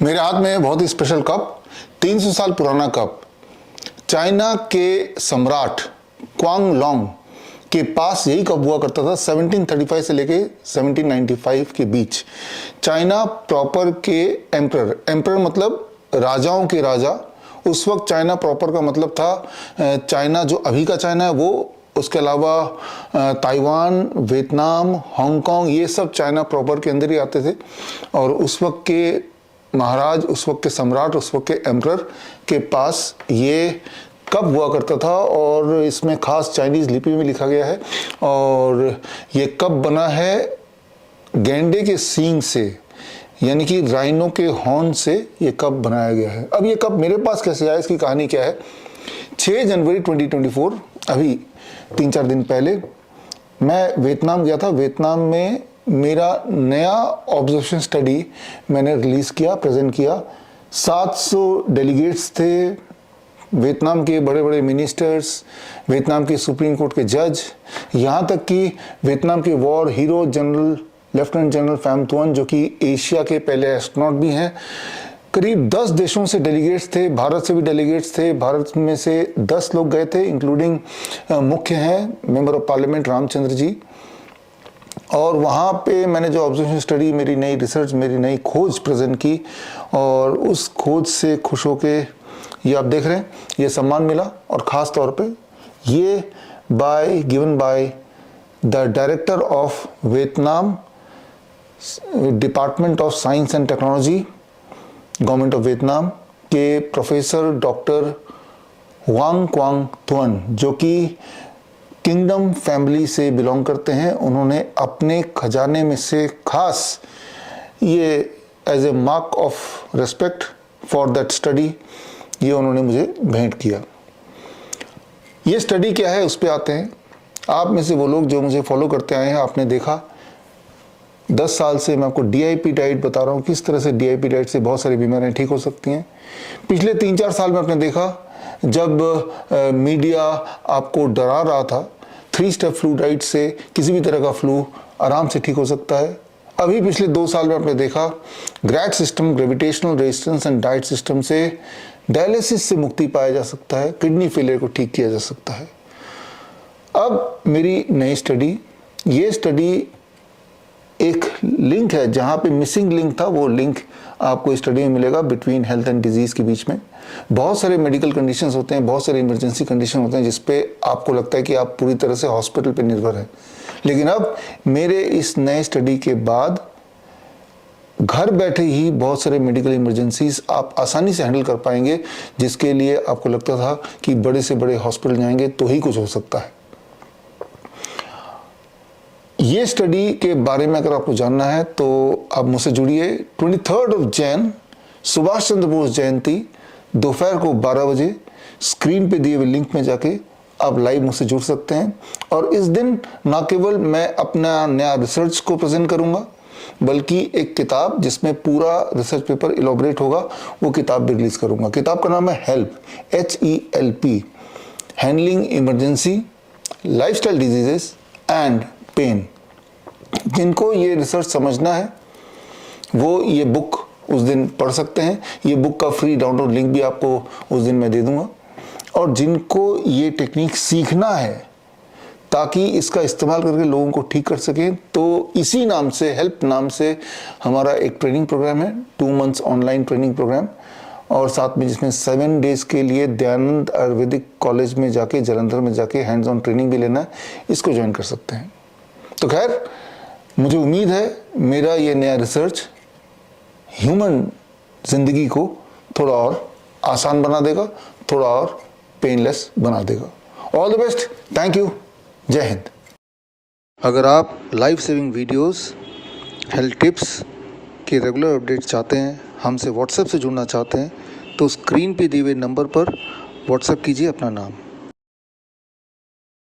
मेरे हाथ में बहुत ही स्पेशल कप, 300 साल पुराना कप। चाइना के सम्राट क्वांग लॉन्ग के पास यही कप हुआ करता था 1735 से लेके 1795 के बीच। चाइना प्रॉपर के एम्परर मतलब राजाओं के राजा। उस वक्त चाइना प्रॉपर का मतलब था चाइना जो अभी का चाइना है वो, उसके अलावा ताइवान, वियतनाम, हांगकांग, ये सब चाइना प्रॉपर के अंदर ही आते थे। और उस वक्त के महाराज, उस वक्त के सम्राट, उस वक्त के एम्परर के पास ये कप हुआ करता था और इसमें खास चाइनीज लिपि में लिखा गया है। और ये कप बना है गैंडे के सींग से, यानी कि राइनो के हॉर्न से ये कप बनाया गया है। अब ये कप मेरे पास कैसे आया, इसकी कहानी क्या है। 6 जनवरी 2024, अभी 3-4 दिन पहले मैं वियतनाम गया था। वियतनाम में मेरा नया ऑब्जर्वेशन स्टडी मैंने रिलीज़ किया, प्रेजेंट किया। 700 डेलीगेट्स थे, वियतनाम के बड़े बड़े मिनिस्टर्स, वियतनाम के सुप्रीम कोर्ट के जज, यहाँ तक कि वियतनाम के war hero general lieutenant general Pham Tuan, जो कि एशिया के पहले एस्ट्रोनॉट भी हैं। करीब 10 देशों से डेलीगेट्स थे, भारत से भी डेलीगेट्स थे। भारत में से 10 लोग गए थे, इंक्लूडिंग मुख्य हैं member of parliament Ramchandra ji. और वहाँ पे मैंने जो ऑब्जर्वेशन स्टडी, मेरी नई रिसर्च, मेरी नई खोज प्रेजेंट की, और उस खोज से खुश होके ये आप देख रहे हैं ये सम्मान मिला। और ख़ास तौर पे ये given by the director of Vietnam department of science and technology, government of Vietnam के प्रोफेसर डॉक्टर वांग क्वांग तुअन, जो कि किंगडम फैमिली से बिलोंग करते हैं। उन्होंने अपने खजाने में से खास ये as a mark of respect for that study ये उन्होंने मुझे भेंट किया। ये स्टडी क्या है उस पर आते हैं। आप में से वो लोग जो मुझे फॉलो करते आए हैं, आपने देखा 10 साल से मैं आपको DIP डाइट बता रहा हूँ, किस तरह से DIP डाइट से बहुत सारी बीमारियाँ ठीक हो सकती हैं। पिछले 3-4 साल में आपने देखा जब मीडिया आपको डरा रहा था 3 स्टेप फ्लू डाइट से किसी भी तरह का फ्लू आराम से ठीक हो सकता है। अभी पिछले 2 साल में आपने देखा grad system, gravitational resistance and diet system से डायलिसिस से मुक्ति पाया जा सकता है, किडनी फेलियर को ठीक किया जा सकता है। अब मेरी नई स्टडी, ये स्टडी एक लिंक है, जहाँ पे मिसिंग लिंक था वो लिंक आपको स्टडी में मिलेगा बिटवीन हेल्थ एंड डिजीज़ के बीच में। बहुत सारे मेडिकल कंडीशंस होते हैं, बहुत सारे इमरजेंसी कंडीशन होते हैं जिसपे आपको लगता है कि आप पूरी तरह से हॉस्पिटल पे निर्भर हैं, लेकिन अब मेरे इस नए स्टडी के बाद घर बैठे ही बहुत सारे मेडिकल इमरजेंसीज आप आसानी से हैंडल कर पाएंगे, जिसके लिए आपको लगता था कि बड़े से बड़े हॉस्पिटल जाएंगे तो ही कुछ हो सकता है। ये स्टडी के बारे में अगर आपको जानना है तो आप मुझसे जुड़िए। 23 जैन सुभाष चंद्र बोस जयंती दोपहर को 12 बजे स्क्रीन पे दिए हुए लिंक में जाके आप लाइव मुझसे जुड़ सकते हैं। और इस दिन ना केवल मैं अपना नया रिसर्च को प्रेजेंट करूंगा, बल्कि एक किताब जिसमें पूरा रिसर्च पेपर इलॉबरेट होगा, वो किताब भी रिलीज करूंगा। किताब का नाम है help, HELP, handling emergency lifestyle diseases and pain. जिनको ये रिसर्च समझना है वो ये बुक उस दिन पढ़ सकते हैं। ये बुक का फ्री डाउनलोड लिंक भी आपको उस दिन मैं दे दूंगा। और जिनको ये टेक्निक सीखना है ताकि इसका इस्तेमाल करके लोगों को ठीक कर सकें, तो इसी नाम से, हेल्प नाम से हमारा एक ट्रेनिंग प्रोग्राम है, 2 मंथ्स ऑनलाइन ट्रेनिंग प्रोग्राम, और साथ में जिसमें 7 डेज के लिए दयानंद आयुर्वेदिक कॉलेज में जाके, जालंधर में जाके हैंड्स ऑन ट्रेनिंग भी लेना है। इसको ज्वाइन कर सकते हैं। तो खैर, मुझे उम्मीद है मेरा ये नया रिसर्च ह्यूमन जिंदगी को थोड़ा और आसान बना देगा, थोड़ा और पेनलेस बना देगा। All the best, thank you, जय हिंद। अगर आप life saving videos, health tips के रेगुलर अपडेट्स चाहते हैं, हमसे व्हाट्सएप से जुड़ना चाहते हैं, तो स्क्रीन पे दिए हुए नंबर पर व्हाट्सएप कीजिए अपना नाम।